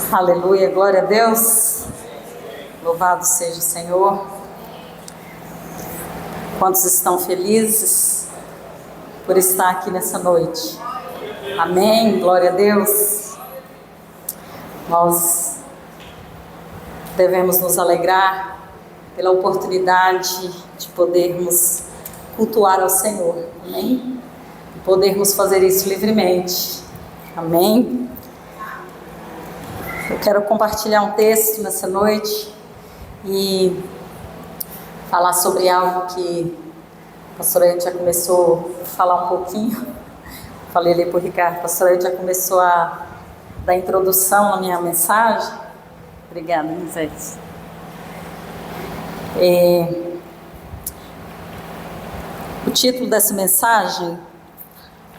Aleluia, glória a Deus. Louvado seja o Senhor. Quantos estão felizes por estar aqui nessa noite? Amém, glória a Deus. Nós devemos nos alegrar pela oportunidade de podermos cultuar ao Senhor, amém? E podermos fazer isso livremente, amém? Eu quero compartilhar um texto nessa noite e falar sobre algo que a pastora Ed já começou a falar um pouquinho. Falei ali para o Ricardo, a pastora Ed já começou a dar introdução na minha mensagem. Obrigada, Moisés. O título dessa mensagem,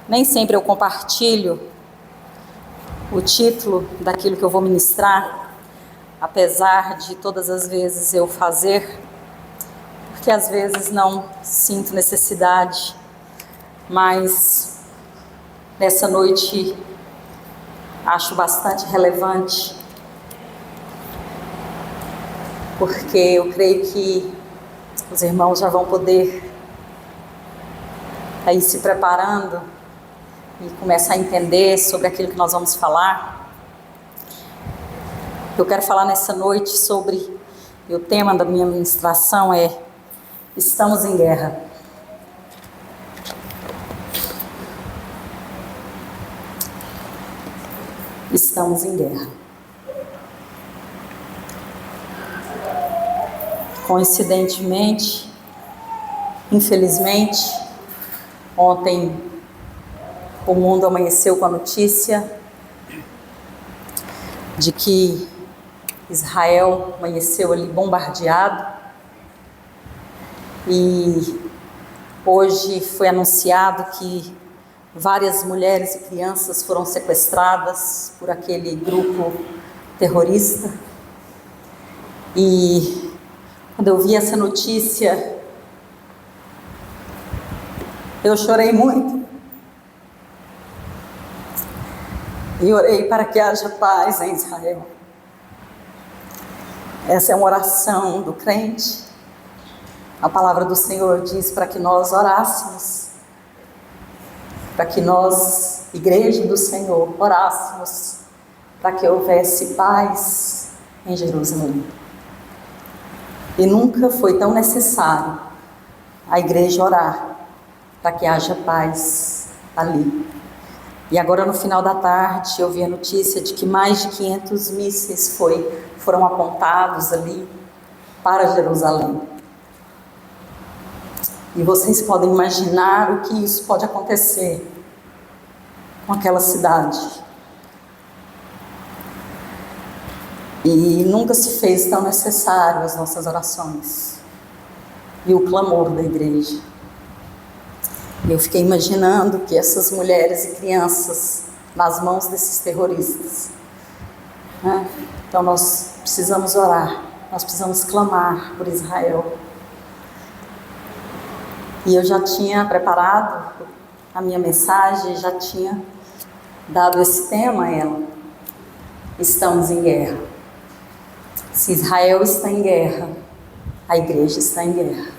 nem sempre eu compartilho o título daquilo que eu vou ministrar, apesar de todas as vezes eu fazer, porque às vezes não sinto necessidade, mas nessa noite acho bastante relevante, porque eu creio que os irmãos já vão poder ir se preparando e começar a entender sobre aquilo que nós vamos falar. Eu quero falar nessa noite sobre, e o tema da minha ministração é: estamos em guerra. Estamos em guerra. Coincidentemente, infelizmente, ontem o mundo amanheceu com a notícia de que Israel amanheceu ali bombardeado, e hoje foi anunciado que várias mulheres e crianças foram sequestradas por aquele grupo terrorista. E quando eu vi essa notícia, eu chorei muito. E orei para que haja paz em Israel. Essa é uma oração do crente. A palavra do Senhor diz para que nós orássemos, para que nós, igreja do Senhor, orássemos para que houvesse paz em Jerusalém. E nunca foi tão necessário a igreja orar para que haja paz ali. E agora, no final da tarde, eu vi a notícia de que mais de 500 mísseis foram apontados ali para Jerusalém. E vocês podem imaginar o que isso pode acontecer com aquela cidade. E nunca se fez tão necessário as nossas orações e o clamor da igreja. Eu fiquei imaginando que essas mulheres e crianças nas mãos desses terroristas, né? Então nós precisamos orar, nós precisamos clamar por Israel. E eu já tinha preparado a minha mensagem, já tinha dado esse tema a ela: estamos em guerra. Se Israel está em guerra, a igreja está em guerra.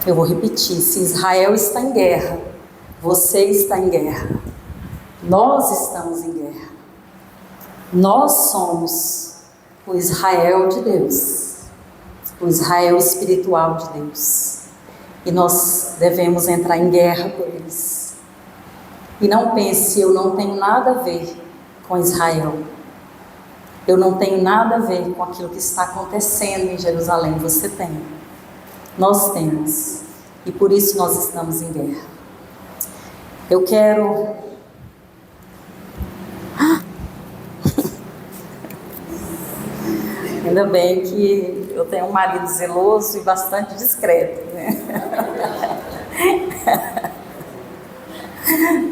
Eu vou repetir: se Israel está em guerra, você está em guerra. Nós estamos em guerra. Nós somos o Israel de Deus, o Israel espiritual de Deus. E nós devemos entrar em guerra por eles. E não pense: eu não tenho nada a ver com Israel. Eu não tenho nada a ver com aquilo que está acontecendo em Jerusalém. Você tem. Nós temos, e por isso nós estamos em guerra. Eu quero... Ainda bem que eu tenho um marido zeloso e bastante discreto, né?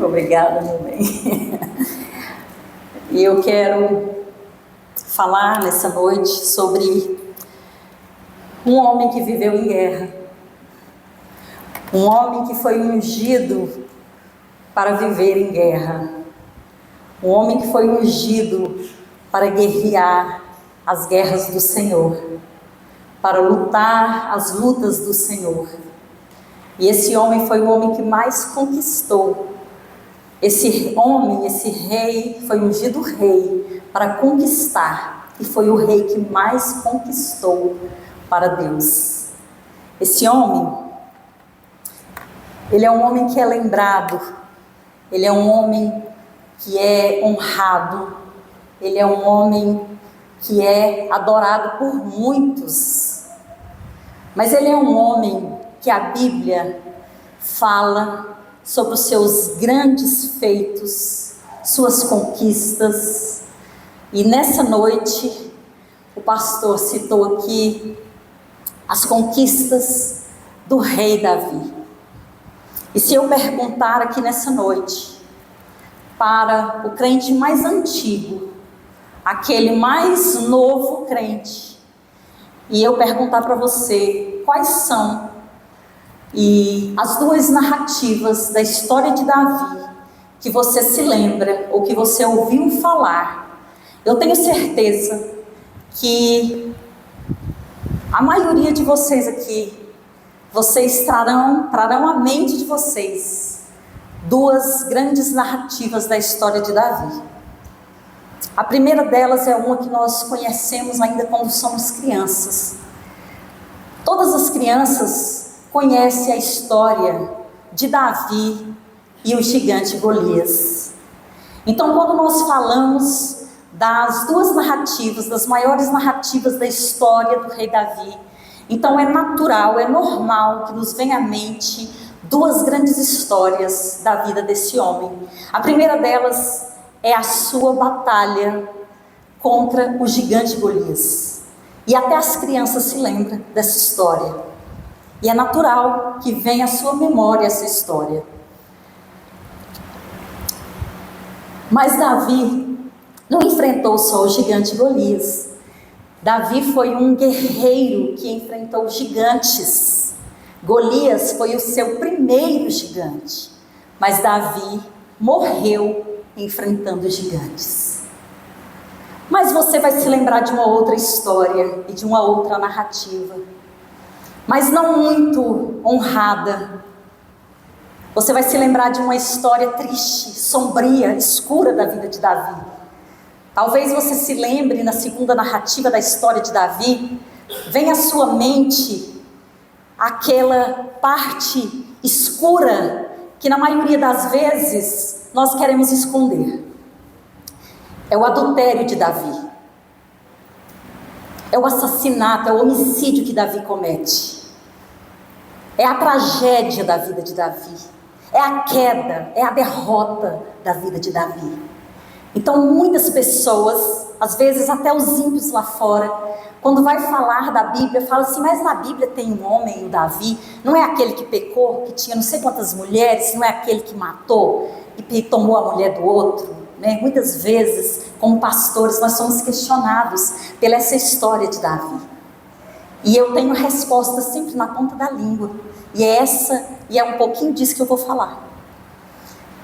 Obrigada, meu bem. E eu quero falar nessa noite sobre um homem que viveu em guerra, um homem que foi ungido para viver em guerra, um homem que foi ungido para guerrear as guerras do Senhor, para lutar as lutas do Senhor. E esse homem foi o homem que mais conquistou. Esse homem, esse rei, foi ungido rei para conquistar, e foi o rei que mais conquistou para Deus. Esse homem, ele é um homem que é lembrado, ele é um homem que é honrado, ele é um homem que é adorado por muitos, mas ele é um homem que a Bíblia fala sobre os seus grandes feitos, suas conquistas. E nessa noite, o pastor citou aqui as conquistas do rei Davi. E se eu perguntar aqui nessa noite, para o crente mais antigo, aquele mais novo crente, e eu perguntar para você quais são as duas narrativas da história de Davi que você se lembra ou que você ouviu falar, eu tenho certeza que a maioria de vocês aqui, vocês trarão à mente de vocês duas grandes narrativas da história de Davi. A primeira delas é uma que nós conhecemos ainda quando somos crianças. Todas as crianças conhecem a história de Davi e o gigante Golias. Então, quando nós falamos das duas narrativas, das maiores narrativas da história do rei Davi, então é natural, é normal que nos venha à mente duas grandes histórias da vida desse homem. A primeira delas é a sua batalha contra o gigante Golias. E até as crianças se lembram dessa história. E é natural que venha à sua memória essa história. Mas Davi não enfrentou só o gigante Golias. Davi foi um guerreiro que enfrentou gigantes. Golias foi o seu primeiro gigante. Mas Davi morreu enfrentando gigantes. Mas você vai se lembrar de uma outra história e de uma outra narrativa, mas não muito honrada. Você vai se lembrar de uma história triste, sombria, escura da vida de Davi. Talvez você se lembre na segunda narrativa da história de Davi, venha à sua mente aquela parte escura que na maioria das vezes nós queremos esconder. É o adultério de Davi. É o assassinato, é o homicídio que Davi comete. É a tragédia da vida de Davi. É a queda, é a derrota da vida de Davi. Então muitas pessoas, às vezes até os ímpios lá fora, quando vai falar da Bíblia, fala assim, mas na Bíblia tem um homem, o Davi, não é aquele que pecou, que tinha não sei quantas mulheres, não é aquele que matou e tomou a mulher do outro, né? Muitas vezes, como pastores, nós somos questionados pela essa história de Davi. E eu tenho resposta sempre na ponta da língua. E é um pouquinho disso que eu vou falar.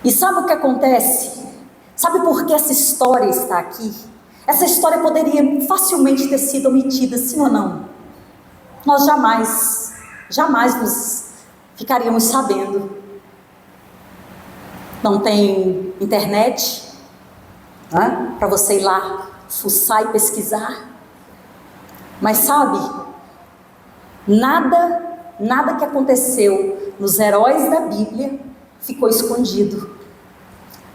E sabe o que acontece? Sabe por que essa história está aqui? Essa história poderia facilmente ter sido omitida, sim ou não? Nós jamais nos ficaríamos sabendo. Não tem internet, né, para você ir lá fuçar e pesquisar. Mas sabe, nada que aconteceu nos heróis da Bíblia ficou escondido.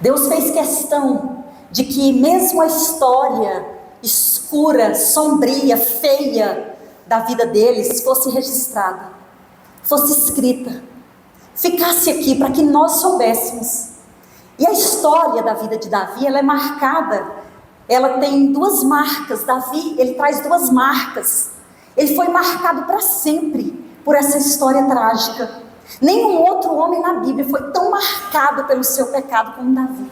Deus fez questão de que mesmo a história escura, sombria, feia da vida deles fosse registrada, fosse escrita, ficasse aqui para que nós soubéssemos. E a história da vida de Davi, ela é marcada, ela tem duas marcas. Davi, ele traz duas marcas. Ele foi marcado para sempre por essa história trágica. Nenhum outro homem na Bíblia foi tão marcado pelo seu pecado como Davi.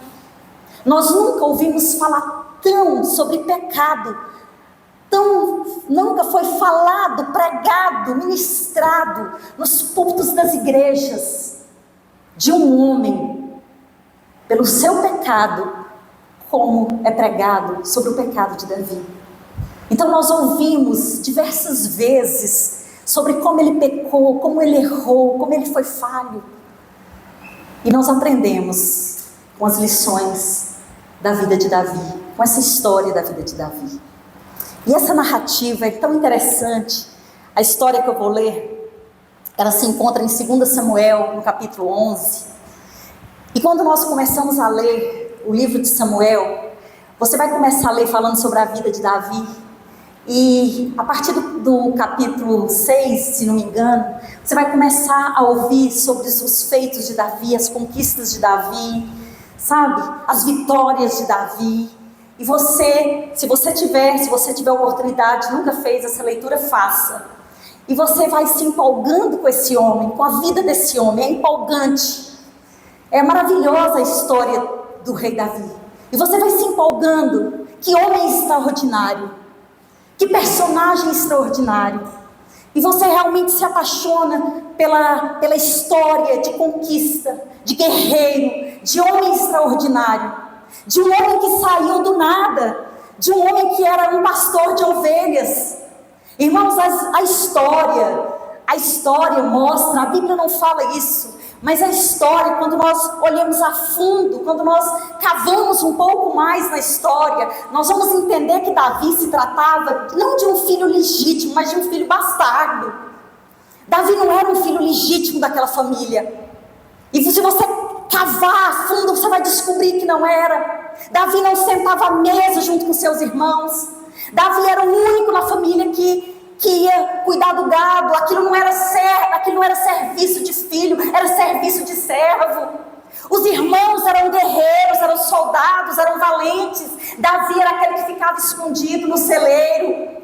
Nós nunca ouvimos falar tão sobre pecado, nunca foi falado, pregado, ministrado nos púlpitos das igrejas de um homem, pelo seu pecado, como é pregado sobre o pecado de Davi. Então nós ouvimos diversas vezes sobre como ele pecou, como ele errou, como ele foi falho. E nós aprendemos com as lições da vida de Davi, com essa história da vida de Davi. E essa narrativa é tão interessante. A história que eu vou ler, ela se encontra em 2 Samuel, no capítulo 11. E quando nós começamos a ler o livro de Samuel, você vai começar a ler falando sobre a vida de Davi. E a partir do capítulo 6, se não me engano, você vai começar a ouvir sobre os feitos de Davi, as conquistas de Davi, sabe? As vitórias de Davi. E você, se você tiver oportunidade, nunca fez essa leitura, faça. E você vai se empolgando com esse homem, com a vida desse homem, é empolgante. É maravilhosa a história do rei Davi. E você vai se empolgando, que homem extraordinário. Que personagem extraordinário. E você realmente se apaixona pela história de conquista, de guerreiro, de homem extraordinário. De um homem que saiu do nada, de um homem que era um pastor de ovelhas. Irmãos, a história mostra, a Bíblia não fala isso, mas a história, quando nós olhamos a fundo, quando nós cavamos um pouco mais na história, nós vamos entender que Davi se tratava não de um filho legítimo, mas de um filho bastardo. Davi não era um filho legítimo daquela família. E se você cavar a fundo, você vai descobrir que não era. Davi não sentava à mesa junto com seus irmãos. Davi era o único na família que ia cuidar do gado. Aquilo não era serviço de filho, era serviço de servo. Os irmãos eram guerreiros, eram soldados, eram valentes. Davi era aquele que ficava escondido no celeiro.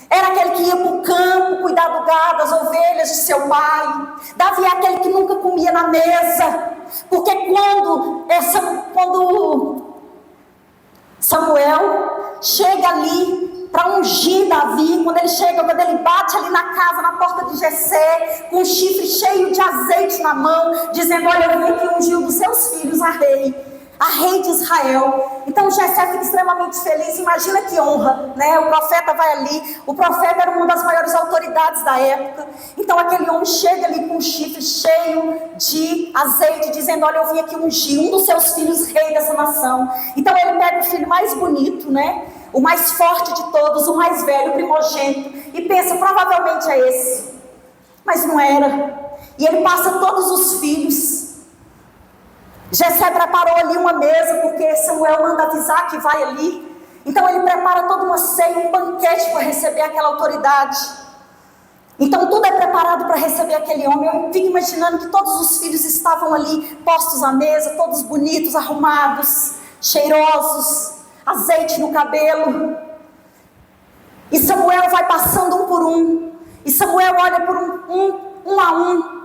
Era aquele que ia para o campo cuidar do gado, das ovelhas de seu pai. Davi é aquele que nunca comia na mesa. Porque quando Samuel chega ali para ungir Davi, quando ele bate ali na casa, na porta de Jessé, com um chifre cheio de azeite na mão, dizendo: olha, eu vim aqui ungir um dos seus filhos a rei de Israel. Então Jessé fica extremamente feliz. Imagina que honra, né? O profeta vai ali. O profeta era uma das maiores autoridades da época. Então aquele homem chega ali com um chifre cheio de azeite, dizendo: olha, eu vim aqui ungir um dos seus filhos rei dessa nação. Então ele pega o filho mais bonito, né? O mais forte de todos, o mais velho, o primogênito, e pensa: provavelmente é esse. Mas não era. E ele passa todos os filhos. Jessé preparou ali uma mesa, porque Samuel manda avisar que vai ali. Então ele prepara toda uma ceia, um banquete para receber aquela autoridade. Então tudo é preparado para receber aquele homem. Eu fico imaginando que todos os filhos estavam ali, postos à mesa, todos bonitos, arrumados, cheirosos, azeite no cabelo. E Samuel vai passando um por um. E Samuel olha por um a um.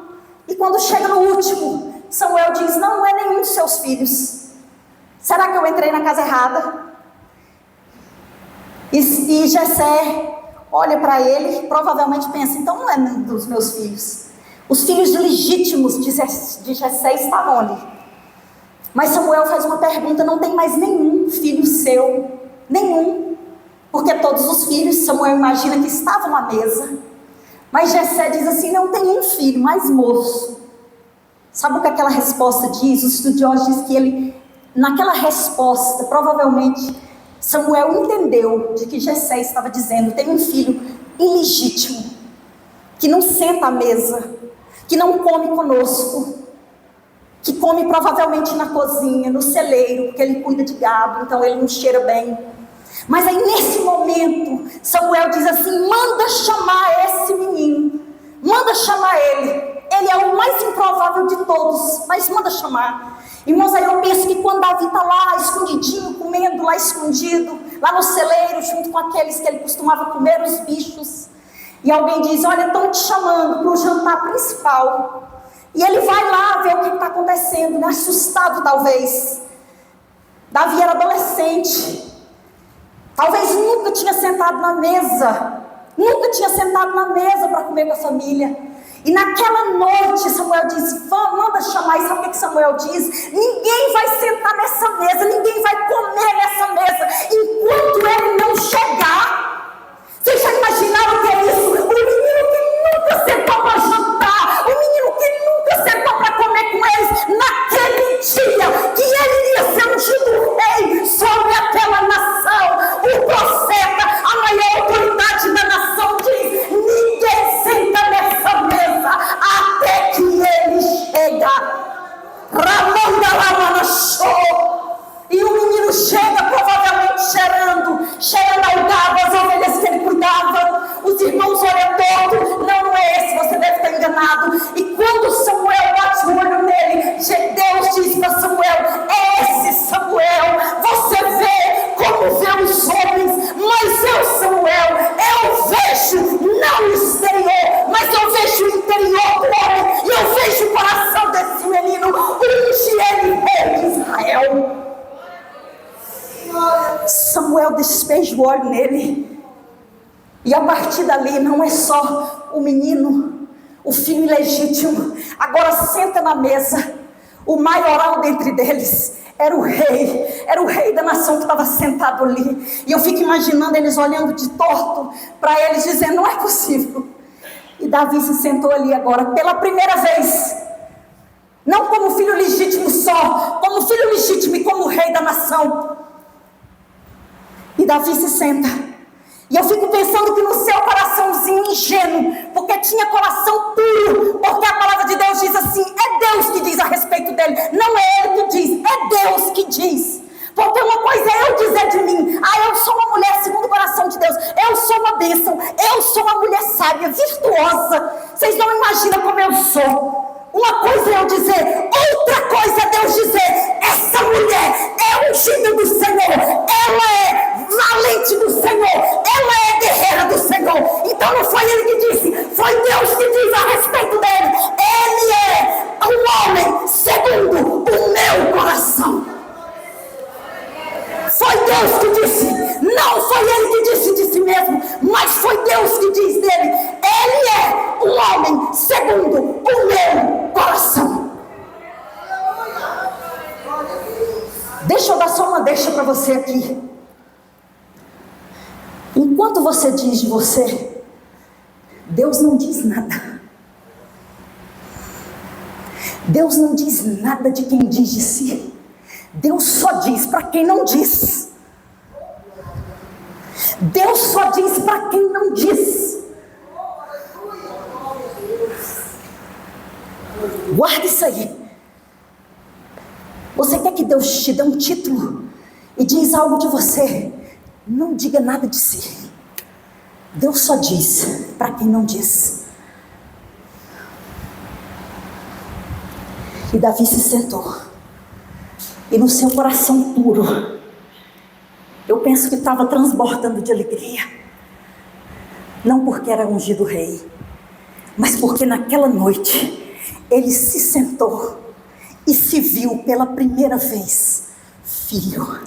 E quando chega no último, Samuel diz: não é nenhum dos seus filhos. Será que eu entrei na casa errada? E Jessé olha para ele e provavelmente pensa: então não é nenhum dos meus filhos. Os filhos legítimos de Jessé estavam ali. Mas Samuel faz uma pergunta: não tem mais nenhum filho seu? Nenhum. Porque todos os filhos, Samuel imagina que estavam à mesa. Mas Jessé diz assim: não tem um filho mais moço. Sabe o que aquela resposta diz? Os estudiosos dizem que naquela resposta, provavelmente, Samuel entendeu de que Jessé estava dizendo: tem um filho ilegítimo, que não senta à mesa, que não come conosco, que come provavelmente na cozinha, no celeiro, porque ele cuida de gado, então ele não cheira bem. Mas aí nesse momento, Samuel diz assim: manda chamar esse menino, manda chamar ele. Ele é o mais improvável de todos, mas manda chamar. Irmãos, aí eu penso que quando Davi está lá escondidinho, comendo lá escondido, lá no celeiro, junto com aqueles que ele costumava comer, os bichos, e alguém diz: olha, estão te chamando para o jantar principal. E ele vai lá ver o que está acontecendo, né? Assustado talvez. Davi era adolescente, talvez nunca tinha sentado na mesa, nunca tinha sentado na mesa para comer com a família. E naquela noite Samuel disse: manda chamar. E sabe o que Samuel diz? Ninguém vai sentar nessa mesa, ninguém vai comer nessa mesa enquanto ele não chegar. Vocês já imaginaram o que é isso? O menino que nunca sentou para jantar, o menino que nunca sentou para comer com eles, naquele dia que ele iria ser ungido rei sobre aquela nação, o profeta, a maior autoridade da nação, diz: ninguém senta nessa mesa até que ele chega. E o menino chega, provavelmente cheirando ao gado, as ovelhas que ele cuidava. Os irmãos olham torto: não é esse, você deve estar enganado. E quando Samuel bate o olho nele, Deus diz para Samuel: é esse Samuel. Você vê como vê os homens, mas eu, Samuel, eu vejo não o exterior, mas eu vejo o interior do homem, e eu vejo o coração desse menino. Unge ele rei de Israel. Samuel despeja o óleo nele, e a partir dali não é só o menino, o filho ilegítimo, agora senta na mesa. O maioral dentre deles era o rei da nação que estava sentado ali. E eu fico imaginando eles olhando de torto para eles, dizendo: não é possível. E Davi se sentou ali agora pela primeira vez, não como filho legítimo só, como filho legítimo e como rei da nação. E Davi se senta, e eu fico pensando que no seu coraçãozinho ingênuo, porque tinha coração puro, porque a palavra de Deus diz assim: é Deus que diz a respeito dele, não é ele que diz, é Deus que diz. Porque uma coisa é eu dizer de mim: eu sou uma mulher segundo o coração de Deus, eu sou uma bênção, eu sou uma mulher sábia, virtuosa. Vocês não imaginam como eu sou. Uma coisa é eu dizer, outra coisa é Deus dizer: essa mulher é ungida do Senhor, ela é valente do Senhor, ela é guerreira do Senhor. Então não foi ele que disse, foi Deus que diz a respeito dele: ele é um homem segundo o meu coração. Foi Deus que disse, não foi ele que disse de si mesmo, mas foi Deus que diz dele: ele é um homem segundo o meu coração. Deixa eu dar só uma deixa para você aqui. Enquanto você diz de você, Deus não diz nada. Deus não diz nada de quem diz de si. Deus só diz para quem não diz. Deus só diz para quem não diz. Guarda isso aí. Você quer que Deus te dê um título e diz algo de você? Não diga nada de si. Deus só diz para quem não diz. E Davi se sentou, e no seu coração puro, eu penso que estava transbordando de alegria. Não porque era ungido rei, mas porque naquela noite ele se sentou e se viu pela primeira vez: filho,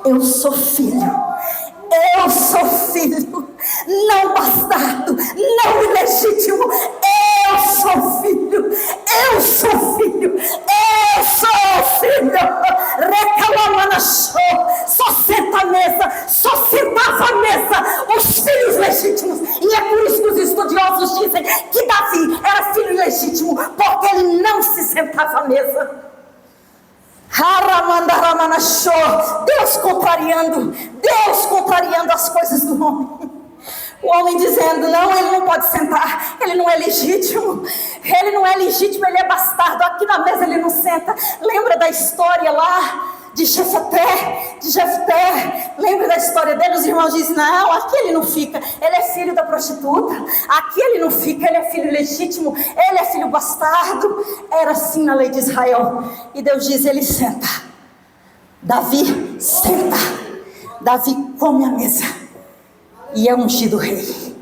eu sou filho. Eu sou filho, não bastardo, não ilegítimo. Eu sou filho, eu sou filho, eu sou filho. Reclamando, só senta à mesa, só sentava à mesa os filhos legítimos. E é por isso que os estudiosos dizem que Davi era filho legítimo, porque ele não se sentava à mesa. Deus contrariando as coisas do homem. O homem dizendo: não, ele não pode sentar, ele não é legítimo, ele é bastardo, aqui na mesa ele não senta. Lembra da história lá de Jefté? Lembra da história dele? Os irmãos dizem: não, aqui ele não fica, ele é filho da prostituta, aqui ele não fica, ele é filho legítimo, ele é filho bastardo. Era assim na lei de Israel. E Deus diz: ele senta. Davi senta, Davi come a mesa e é ungido rei.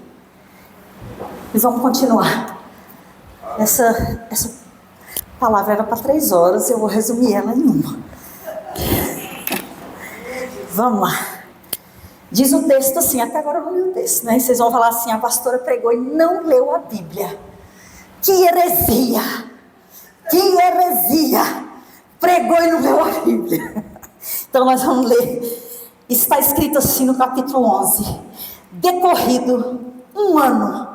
E vamos continuar. Essa palavra era para 3 horas, eu vou resumir ela em uma. Vamos lá. Diz o texto assim, até agora eu não li o texto, né? E vocês vão falar assim, a pastora pregou e não leu a Bíblia. Que heresia! Que heresia! Pregou e não leu a Bíblia. Então nós vamos ler. Está escrito assim no capítulo 11. Decorrido um ano,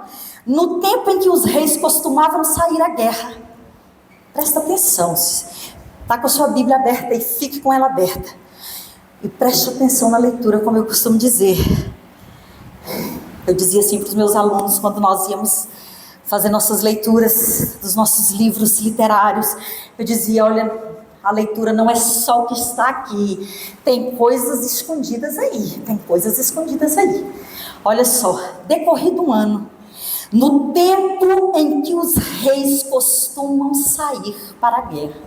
no tempo em que os reis costumavam sair à guerra. Presta atenção. Está com a sua Bíblia aberta e fique com ela aberta. E preste atenção na leitura, como eu costumo dizer. Eu dizia assim para os meus alunos, quando nós íamos fazer nossas leituras dos nossos livros literários, eu dizia, olha, a leitura não é só o que está aqui, tem coisas escondidas aí, Olha só, decorrido um ano, no tempo em que os reis costumam sair para a guerra,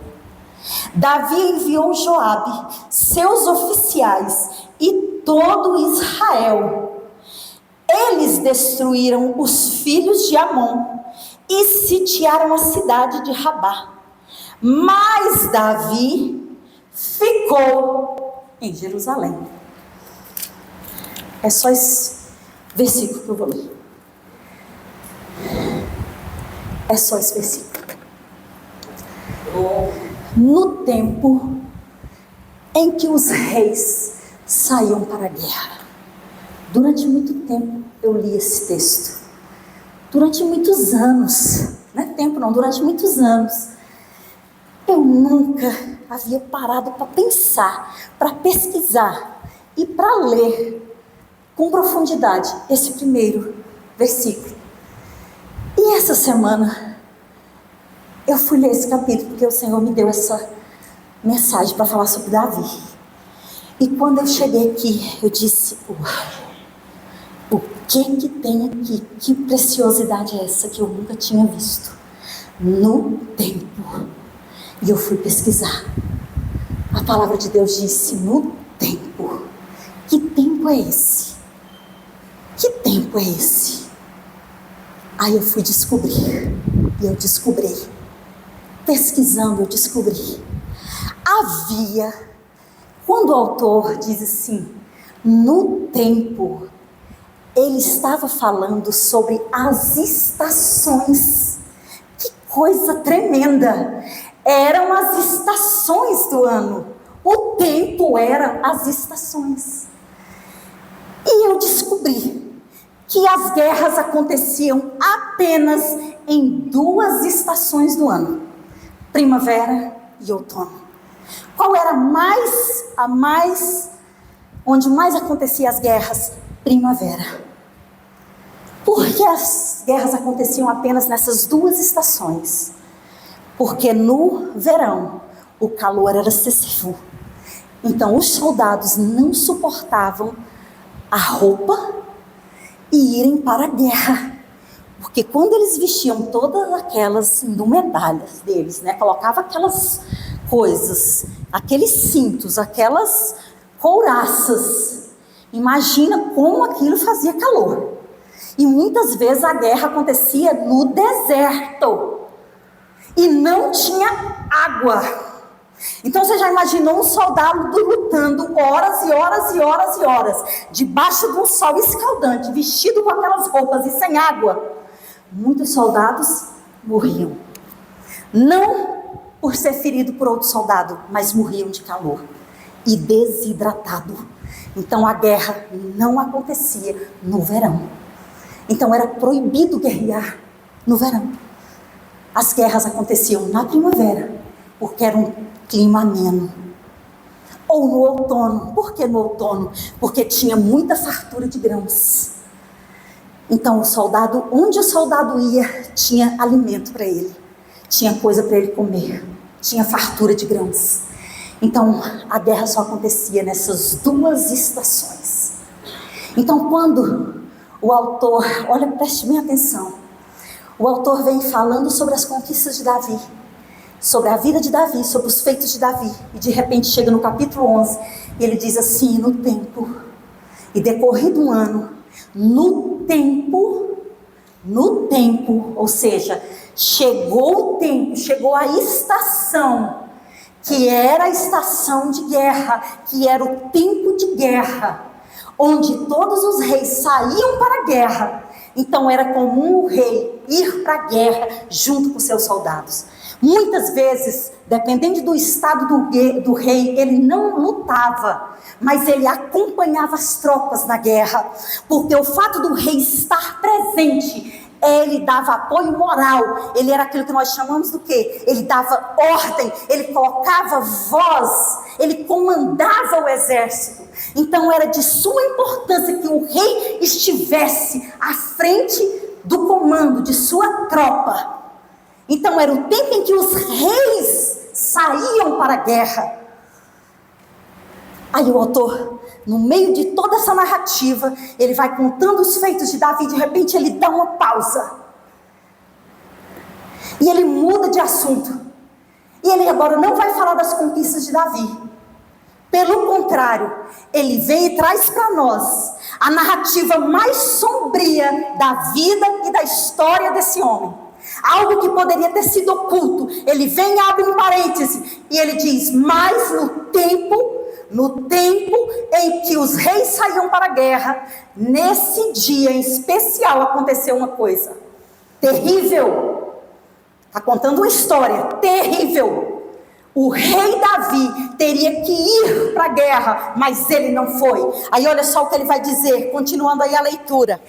Davi enviou Joabe, seus oficiais e todo Israel. Eles destruíram os filhos de Amon e sitiaram a cidade de Rabá. Mas Davi ficou em Jerusalém. É só esse versículo que eu vou ler. É só esse versículo. No tempo em que os reis saíam para a guerra. Durante muito tempo eu li esse texto. Durante muitos anos, não é tempo não, durante muitos anos, eu nunca havia parado para pensar, para pesquisar e para ler com profundidade esse primeiro versículo. E essa semana eu fui ler esse capítulo porque o Senhor me deu essa mensagem para falar sobre Davi. E quando eu cheguei aqui, eu disse, o que tem aqui? Que preciosidade é essa que eu nunca tinha visto? No tempo. E eu fui pesquisar. A palavra de Deus disse, no tempo. Que tempo é esse? Que tempo é esse? Aí eu fui descobrir. E eu descobri. Pesquisando, eu descobri. Quando o autor diz assim, no tempo, ele estava falando sobre as estações. Que coisa tremenda! Eram as estações do ano. O tempo era as estações. E eu descobri que as guerras aconteciam apenas em 2 estações do ano. Primavera e outono. Qual era onde mais aconteciam as guerras? Primavera. Por que as guerras aconteciam apenas nessas 2 estações? Porque no verão o calor era excessivo. Então os soldados não suportavam a roupa e irem para a guerra. Porque quando eles vestiam todas aquelas indumentárias deles, colocava aquelas coisas, aqueles cintos, aquelas couraças, imagina como aquilo fazia calor. E muitas vezes a guerra acontecia no deserto e não tinha água. Então você já imaginou um soldado lutando horas e horas e horas e horas debaixo de um sol escaldante, vestido com aquelas roupas e sem água? Muitos soldados morriam, não por ser ferido por outro soldado, mas morriam de calor e desidratado. Então a guerra não acontecia no verão. Então era proibido guerrear no verão. As guerras aconteciam na primavera, porque era um clima ameno. Ou no outono. Por que no outono? Porque tinha muita fartura de grãos. Então onde o soldado ia, tinha alimento para ele. Tinha coisa para ele comer. Tinha fartura de grãos. Então a guerra só acontecia nessas 2 estações. Então quando o autor, olha, preste bem atenção. O autor vem falando sobre as conquistas de Davi, sobre a vida de Davi, sobre os feitos de Davi. E de repente chega no capítulo 11, e ele diz assim, no tempo, e decorrido um ano, no tempo, ou seja, chegou o tempo, chegou a estação, que era a estação de guerra, que era o tempo de guerra, onde todos os reis saíam para a guerra. Então era comum o rei ir para a guerra junto com seus soldados. Muitas vezes, dependendo do estado do rei, ele não lutava, mas ele acompanhava as tropas na guerra, porque o fato do rei estar presente, ele dava apoio moral, ele era aquilo que nós chamamos do quê? Ele dava ordem, ele colocava voz, ele comandava o exército. Então era de suma importância que o rei estivesse à frente do comando de sua tropa. Então era o tempo em que os reis saíam para a guerra. Aí o autor, no meio de toda essa narrativa, ele vai contando os feitos de Davi, de repente ele dá uma pausa. E ele muda de assunto. E ele agora não vai falar das conquistas de Davi. Pelo contrário, ele vem e traz para nós a narrativa mais sombria da vida e da história desse homem. Algo que poderia ter sido oculto. Ele vem e abre um parêntese e ele diz: mas no tempo em que os reis saíam para a guerra, nesse dia em especial aconteceu uma coisa terrível. Está contando uma história terrível. O rei Davi teria que ir para a guerra, mas ele não foi. Aí olha só o que ele vai dizer, continuando aí a leitura.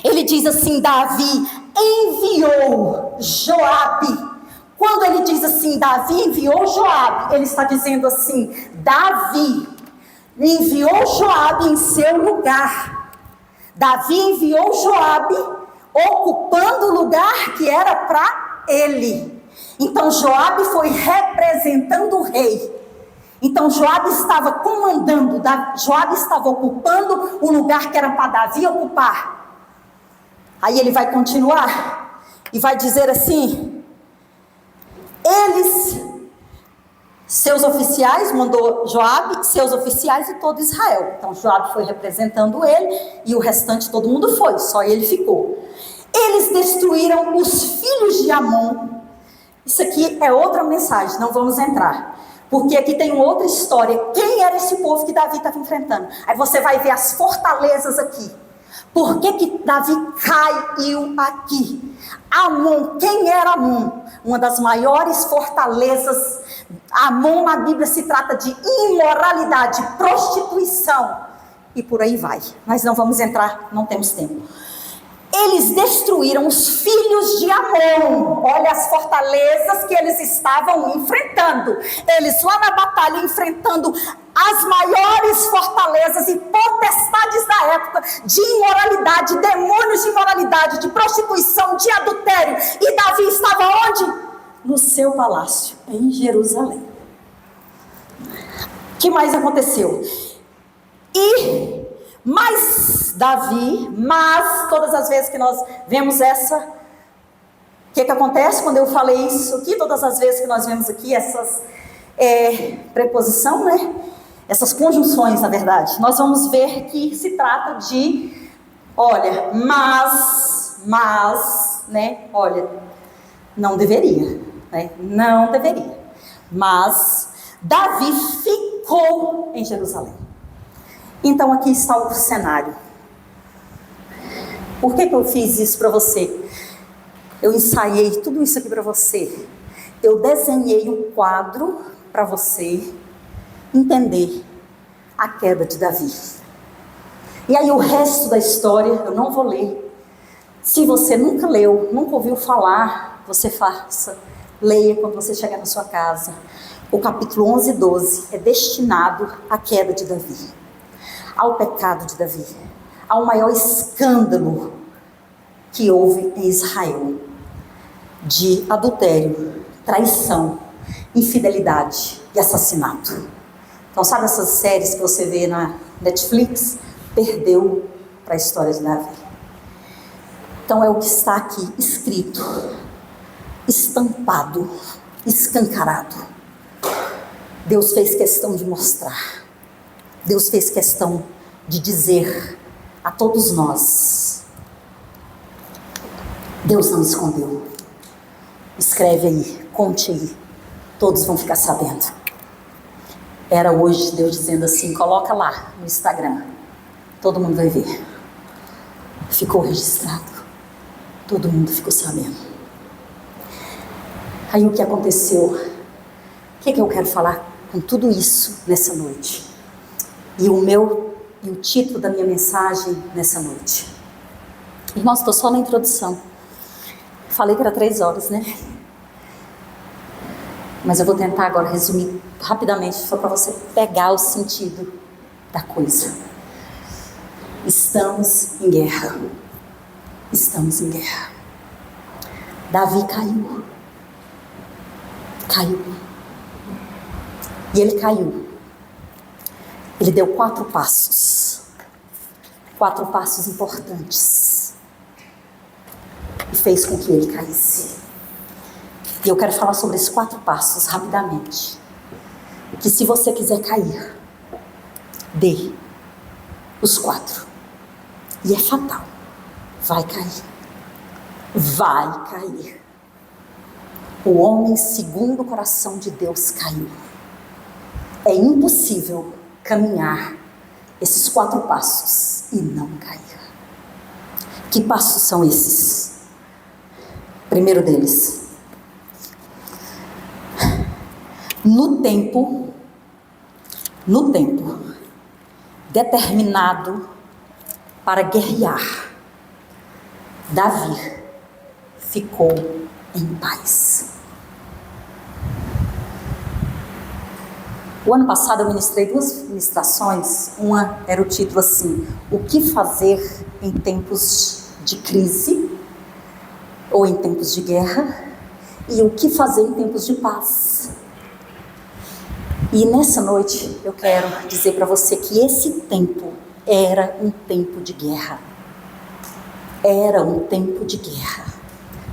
Ele diz assim: Davi enviou Joabe. Quando ele diz assim, Davi enviou Joabe, ele está dizendo assim: Davi enviou Joabe em seu lugar. Davi enviou Joabe ocupando o lugar que era para ele. Então Joabe foi representando o rei. Então Joabe estava comandando, Joabe estava ocupando o lugar que era para Davi ocupar. Aí ele vai continuar e vai dizer assim: seus oficiais, mandou Joabe, seus oficiais e todo Israel. Então Joabe foi representando ele e o restante todo mundo foi, só ele ficou. Eles destruíram os filhos de Amon. Isso aqui é outra mensagem, não vamos entrar, porque aqui tem outra história. Quem era esse povo que Davi estava enfrentando? Aí você vai ver as fortalezas aqui. Por que Davi caiu aqui? Amon, quem era Amon? Uma das maiores fortalezas. Amon na Bíblia se trata de imoralidade, prostituição e por aí vai. Mas não vamos entrar, não temos tempo. Eles destruíram os filhos de Amon. Olha as fortalezas que eles estavam enfrentando. Eles lá na batalha enfrentando as maiores fortalezas e potestades da época de imoralidade, demônios de imoralidade, de prostituição, de adultério. E Davi estava onde? No seu palácio, em Jerusalém. O que mais aconteceu? Mas todas as vezes que nós vemos essa, o que acontece quando eu falei isso aqui? Todas as vezes que nós vemos aqui essas preposição, né? Essas conjunções, na verdade, nós vamos ver que se trata de, olha, mas, né? Olha, não deveria, né? Não deveria. Mas Davi ficou em Jerusalém. Então aqui está o cenário. Por que eu fiz isso para você? Eu ensaiei tudo isso aqui para você. Eu desenhei um quadro para você entender a queda de Davi. E aí o resto da história eu não vou ler. Se você nunca leu, nunca ouviu falar, você leia quando você chegar na sua casa. O capítulo 11 e 12 é destinado à queda de Davi, ao pecado de Davi, ao maior escândalo que houve em Israel, de adultério, traição, infidelidade e assassinato. Então sabe essas séries que você vê na Netflix? Perdeu para a história de Davi. Então é o que está aqui escrito, estampado, escancarado. Deus fez questão de mostrar. Deus fez questão de dizer a todos nós. Deus não escondeu. Escreve aí, conte aí. Todos vão ficar sabendo. Era hoje Deus dizendo assim, coloca lá no Instagram. Todo mundo vai ver. Ficou registrado. Todo mundo ficou sabendo. Aí o que aconteceu? O que eu quero falar com tudo isso nessa noite? E o título da minha mensagem nessa noite. Irmãos, estou só na introdução. Falei que era 3 horas, né? Mas eu vou tentar agora resumir rapidamente, só para você pegar o sentido da coisa. Estamos em guerra. Estamos em guerra. Davi caiu. E ele caiu. Ele deu 4 passos. 4 passos importantes. E fez com que ele caísse. E eu quero falar sobre esses 4 passos rapidamente. Que se você quiser cair, dê os 4. E é fatal. Vai cair. Vai cair. O homem segundo o coração de Deus caiu. É impossível caminhar esses 4 passos e não cair. Que passos são esses? Primeiro deles. No tempo determinado para guerrear, Davi ficou em paz. O ano passado eu ministrei 2 ministrações. Uma era o título assim: o que fazer em tempos de crise ou em tempos de guerra, e o que fazer em tempos de paz. E nessa noite eu quero dizer para você que esse tempo era um tempo de guerra. Era um tempo de guerra.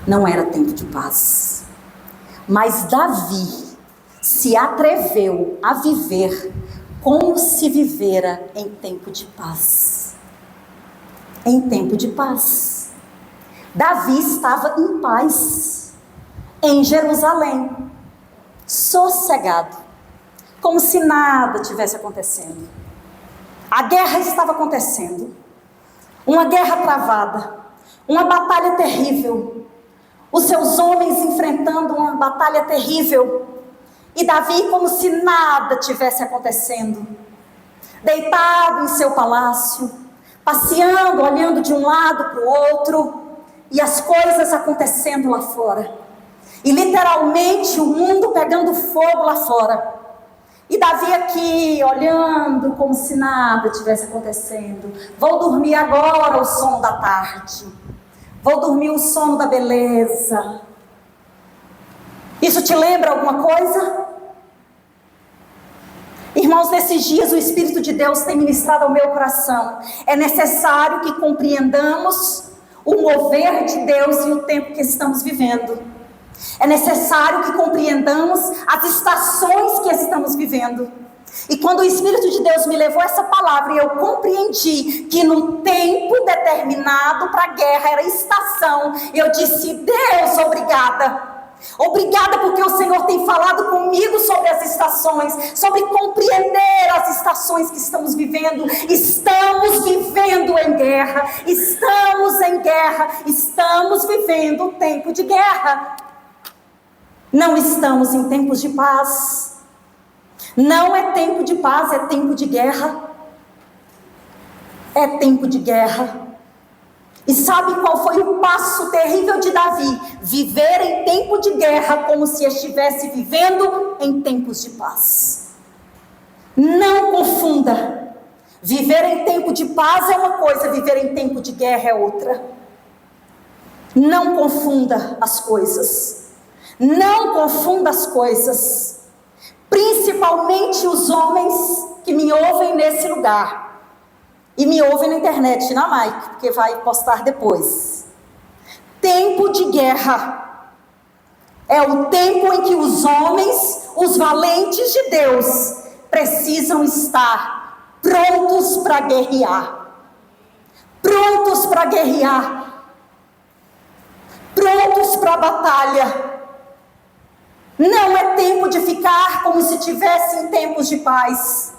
Não era tempo de paz. Mas Davi se atreveu a viver como se vivera em tempo de paz. Em tempo de paz. Davi estava em paz, em Jerusalém, sossegado, como se nada tivesse acontecendo. A guerra estava acontecendo, uma guerra travada, uma batalha terrível, os seus homens enfrentando uma batalha terrível, e Davi como se nada tivesse acontecendo, deitado em seu palácio, passeando, olhando de um lado para o outro, e as coisas acontecendo lá fora, e literalmente o mundo pegando fogo lá fora, e Davi aqui olhando como se nada tivesse acontecendo. Vou dormir agora o sono da tarde, vou dormir o sono da beleza. Isso te lembra alguma coisa? Irmãos, nesses dias o Espírito de Deus tem ministrado ao meu coração. É necessário que compreendamos o mover de Deus e o tempo que estamos vivendo. É necessário que compreendamos as estações que estamos vivendo. E quando o Espírito de Deus me levou essa palavra, eu compreendi que no tempo determinado para a guerra era estação. Eu disse: Deus, obrigada. Obrigada porque o Senhor tem falado comigo sobre as estações, sobre compreender as estações que estamos vivendo. Estamos vivendo em guerra, estamos vivendo um tempo de guerra. Não estamos em tempos de paz. Não é tempo de paz, é tempo de guerra. É tempo de guerra. E sabe qual foi o passo terrível de Davi? Viver em tempo de guerra como se estivesse vivendo em tempos de paz. Não confunda. Viver em tempo de paz é uma coisa, viver em tempo de guerra é outra. Não confunda as coisas. Não confunda as coisas. Principalmente os homens que me ouvem nesse lugar. E me ouvem na internet, na Mike, porque vai postar depois. Tempo de guerra é o tempo em que os homens, os valentes de Deus, precisam estar prontos para guerrear. Prontos para guerrear. Prontos para a batalha. Não é tempo de ficar como se tivesse em tempos de paz.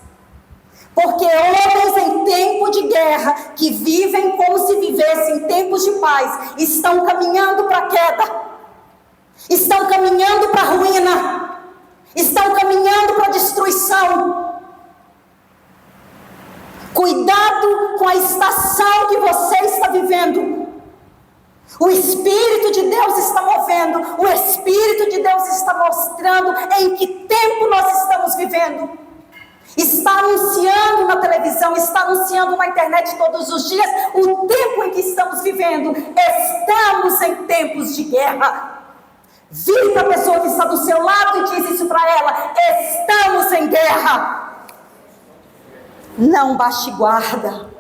Porque homens em tempo de guerra, que vivem como se vivessem em tempos de paz, estão caminhando para a queda, estão caminhando para a ruína, estão caminhando para a destruição. Cuidado com a estação que você está vivendo. O Espírito de Deus está movendo, o Espírito de Deus está mostrando em que tempo nós estamos vivendo. Está anunciando na televisão, está anunciando na internet todos os dias o tempo em que estamos vivendo. Estamos em tempos de guerra. Vire para a pessoa que está do seu lado e diz isso para ela: estamos em guerra. Não baixe guarda.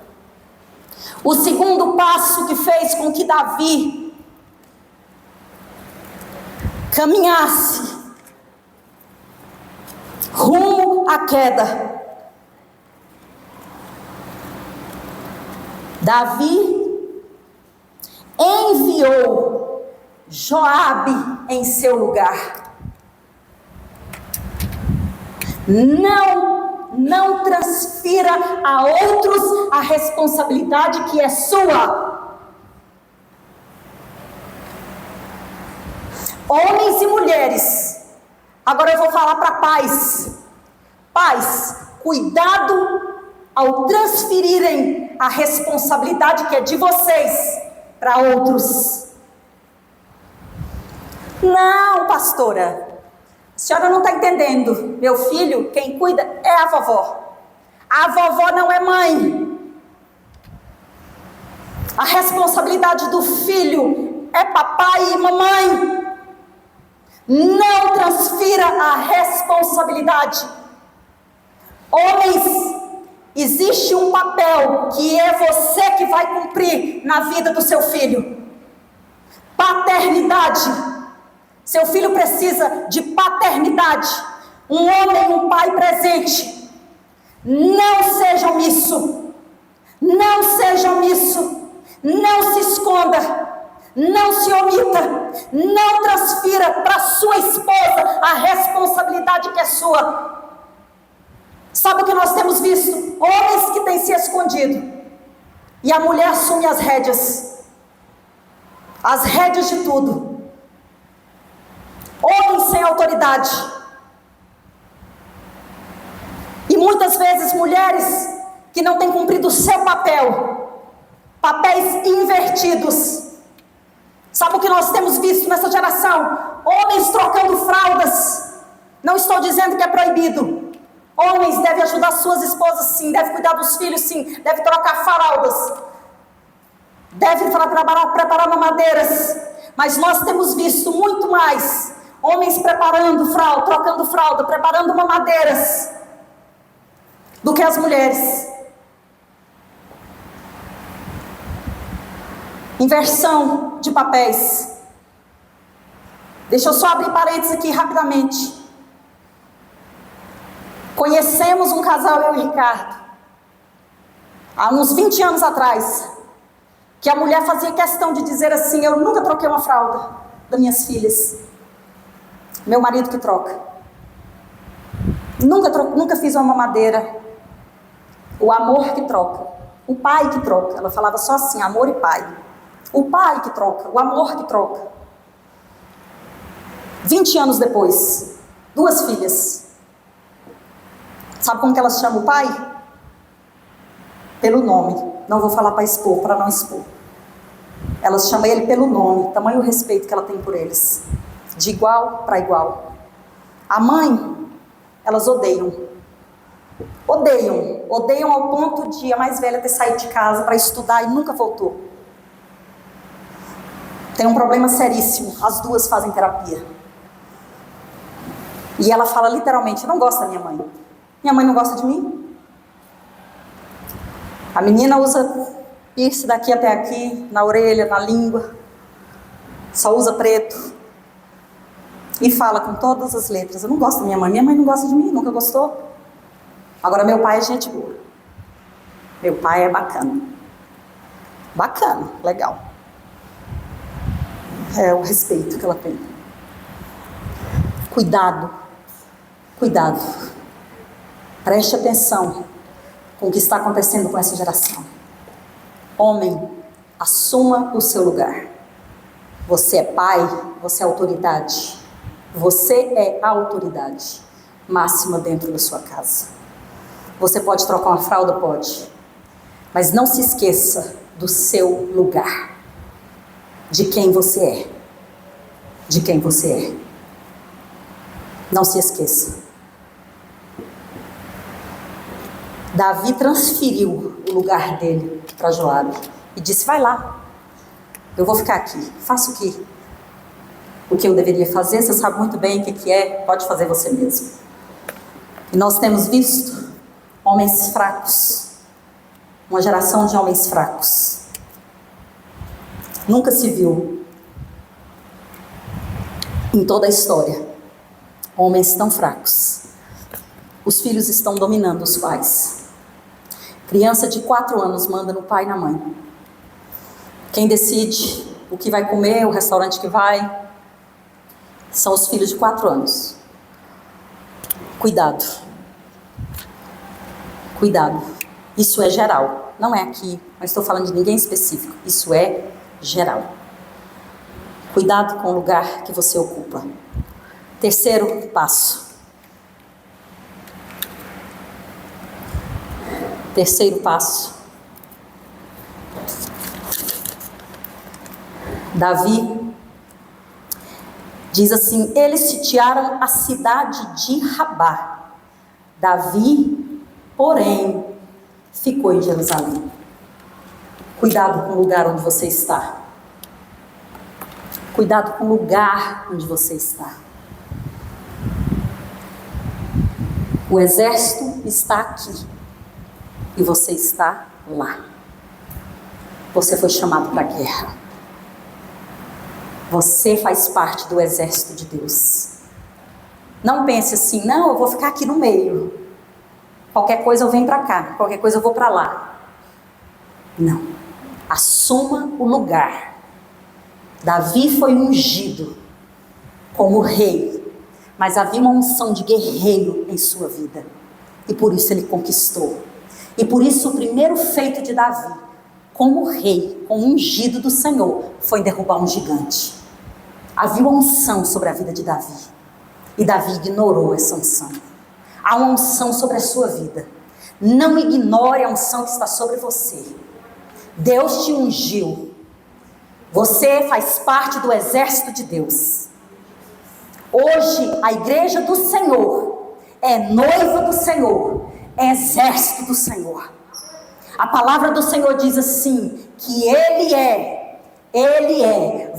O segundo passo que fez com que Davi caminhasse rumo à queda. Davi enviou Joabe em seu lugar. Não transfira a outros a responsabilidade que é sua. Homens e mulheres, agora eu vou falar para pais. Pais, cuidado ao transferirem a responsabilidade que é de vocês para outros. Não, pastora, a senhora não está entendendo. Meu filho, quem cuida é a vovó. A vovó não é mãe. A responsabilidade do filho é papai e mamãe. Não transfira a responsabilidade. Homens, existe um papel que é você que vai cumprir na vida do seu filho. Paternidade. Seu filho precisa de paternidade. Um homem, um pai presente. Não seja omisso. Não seja omisso. Não se esconda. Não se omita. Não transfira para sua esposa a responsabilidade que é sua. Sabe o que nós temos visto? Homens que têm se escondido. E a mulher assume as rédeas. As rédeas de tudo. Homens sem autoridade. E muitas vezes mulheres que não têm cumprido o seu papel. Papéis invertidos. Sabe o que nós temos visto nessa geração? Homens trocando fraldas. Não estou dizendo que é proibido. Homens devem ajudar suas esposas sim, devem cuidar dos filhos sim, devem trocar fraldas, devem preparar mamadeiras. Mas nós temos visto muito mais homens preparando fralda, trocando fralda, preparando mamadeiras, do que as mulheres. Inversão de papéis. Deixa eu só abrir parênteses aqui rapidamente. Conhecemos um casal, eu e Ricardo, há uns 20 anos atrás, que a mulher fazia questão de dizer assim: eu nunca troquei uma fralda das minhas filhas. Meu marido que troca. Nunca fiz uma mamadeira. O amor que troca. O pai que troca. Ela falava só assim: amor e pai. O pai que troca. O amor que troca. 20 anos depois, 2 filhas. Sabe como que elas chamam o pai? Pelo nome. Não vou falar para expor, para não expor. Elas chamam ele pelo nome. Tamanho respeito que ela tem por eles. De igual para igual. A mãe, elas odeiam. Odeiam ao ponto de a mais velha ter saído de casa para estudar e nunca voltou. Tem um problema seríssimo. As duas fazem terapia. E ela fala literalmente: não gosto da minha mãe. Minha mãe não gosta de mim. A menina usa piercing daqui até aqui, na orelha, na língua. Só usa preto. E fala com todas as letras: eu não gosto da minha mãe não gosta de mim, nunca gostou. Agora meu pai é gente boa. Meu pai é bacana. Bacana, legal. É o respeito que ela tem. Cuidado. Preste atenção. com o que está acontecendo com essa geração. Homem, assuma o seu lugar. Você é pai, você é autoridade. Você é a autoridade máxima dentro da sua casa. Você pode trocar uma fralda? Pode. Mas não se esqueça do seu lugar. De quem você é. De quem você é. Não se esqueça. Davi transferiu o lugar dele para Joabe e disse: vai lá, eu vou ficar aqui, faça o que eu deveria fazer, você sabe muito bem o que é, pode fazer você mesmo. E nós temos visto homens fracos, uma geração de homens fracos. Nunca se viu em toda a história homens tão fracos. Os filhos estão dominando os pais. Criança de 4 anos manda no pai e na mãe. Quem decide o que vai comer, o restaurante que vai, são os filhos de 4 anos. Cuidado. Cuidado. Isso é geral. Não é aqui, não estou falando de ninguém específico. Isso é geral. Cuidado com o lugar que você ocupa. Terceiro passo. Terceiro passo. Davi diz assim: eles sitiaram a cidade de Rabá. Davi, porém, ficou em Jerusalém. Cuidado com o lugar onde você está. Cuidado com o lugar onde você está. O exército está aqui e você está lá. Você foi chamado para a guerra. Você faz parte do exército de Deus. Não pense assim: não, eu vou ficar aqui no meio. Qualquer coisa eu venho para cá, qualquer coisa eu vou para lá. Não. Assuma o lugar. Davi foi ungido como rei, mas havia uma unção de guerreiro em sua vida. E por isso ele conquistou. E por isso o primeiro feito de Davi, como rei, como ungido do Senhor, foi derrubar um gigante. Havia uma unção sobre a vida de Davi. E Davi ignorou essa unção. Há uma unção sobre a sua vida. Não ignore a unção que está sobre você. Deus te ungiu. Você faz parte do exército de Deus. Hoje a igreja do Senhor é noiva do Senhor, é exército do Senhor. A palavra do Senhor diz assim, que Ele é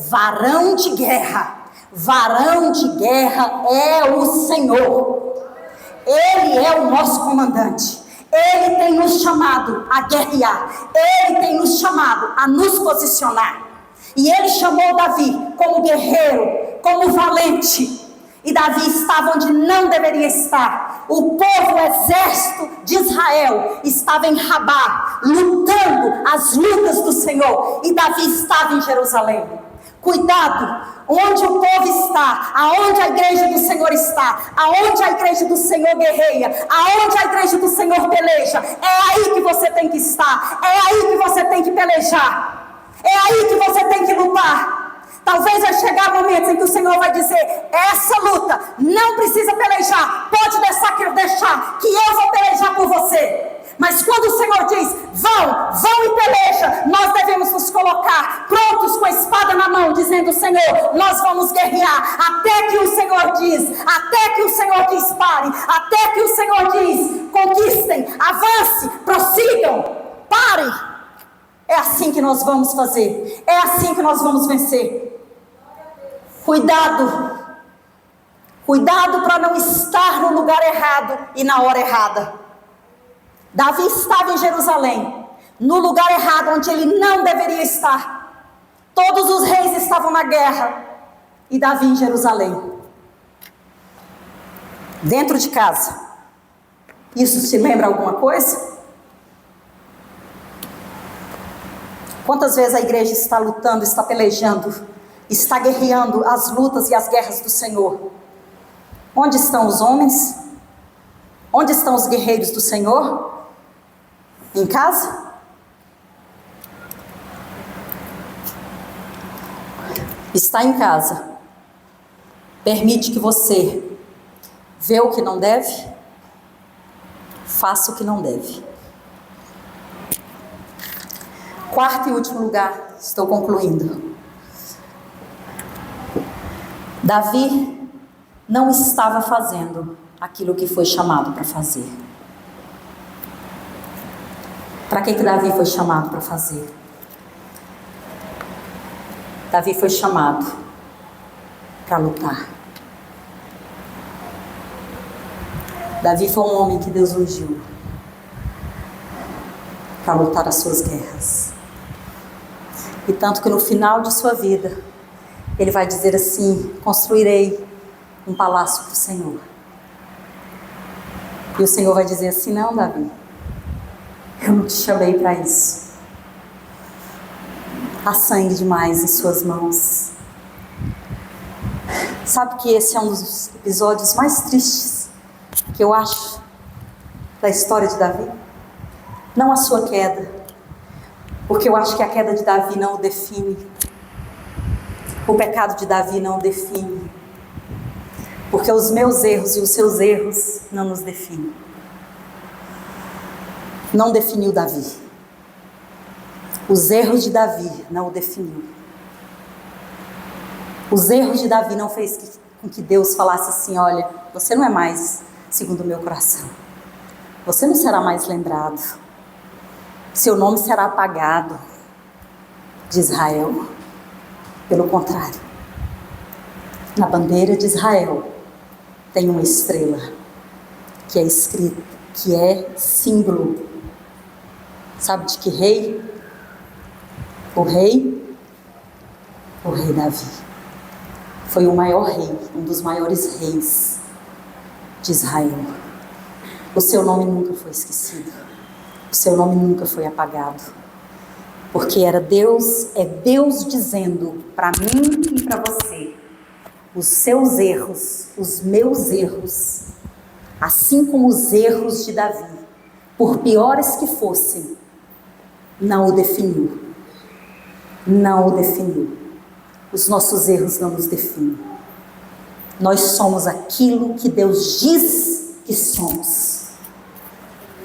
varão de guerra. Varão de guerra é o Senhor. Ele é o nosso comandante. Ele tem nos chamado a guerrear. Ele tem nos chamado a nos posicionar. E Ele chamou Davi como guerreiro, como valente. E Davi estava onde não deveria estar. O povo, o exército de Israel estava em Rabá, lutando as lutas do Senhor. E Davi estava em Jerusalém. Cuidado, onde o povo está, aonde a igreja do Senhor está, aonde a igreja do Senhor guerreia, aonde a igreja do Senhor peleja, é aí que você tem que estar, é aí que você tem que pelejar, é aí que você tem que lutar. Talvez vai chegar momentos em que o Senhor vai dizer: essa luta não precisa pelejar, pode deixar que eu vou pelejar por você. Mas quando o Senhor diz: vão e peleja, nós devemos nos colocar prontos com a espada na mão, dizendo: Senhor, nós vamos guerrear, até que o Senhor diz parem, até que o Senhor diz conquistem, avance, prossigam, parem. É assim que nós vamos fazer, é assim que nós vamos vencer. Cuidado para não estar no lugar errado e na hora errada. Davi estava em Jerusalém, no lugar errado, onde ele não deveria estar. Todos os reis estavam na guerra, e Davi em Jerusalém, dentro de casa. Isso se lembra alguma coisa? Quantas vezes a igreja está lutando, está pelejando, está guerreando as lutas e as guerras do Senhor? Onde estão os homens? Onde estão os guerreiros do Senhor? Em casa? Está em casa. Permite que você vê o que não deve? Faça o que não deve. Quarto e último lugar, estou concluindo. Davi não estava fazendo aquilo que foi chamado para fazer. Para que Davi foi chamado para fazer? Davi foi chamado para lutar. Davi foi um homem que Deus ungiu para lutar as suas guerras. E tanto que no final de sua vida, ele vai dizer assim: construirei um palácio para o Senhor. E o Senhor vai dizer assim: não, Davi, eu não te chamei para isso. Há sangue demais em suas mãos. Sabe que esse é um dos episódios mais tristes que eu acho da história de Davi? Não a sua queda, porque eu acho que a queda de Davi não o define. O pecado de Davi não o define. Porque os meus erros e os seus erros não nos definem. Não definiu Davi. Os erros de Davi não o definiu. Os erros de Davi não fez com que Deus falasse assim: olha, você não é mais segundo o meu coração. Você não será mais lembrado. Seu nome será apagado de Israel. Pelo contrário, na bandeira de Israel tem uma estrela que é escrita, que é símbolo. Sabe de que rei? O rei Davi. Foi o maior rei, um dos maiores reis de Israel. O seu nome nunca foi esquecido. O seu nome nunca foi apagado. Porque era Deus, é Deus dizendo para mim e para você: os seus erros, os meus erros, assim como os erros de Davi, por piores que fossem, não o definiu. Não o definiu. Os nossos erros não nos definem. Nós somos aquilo que Deus diz que somos.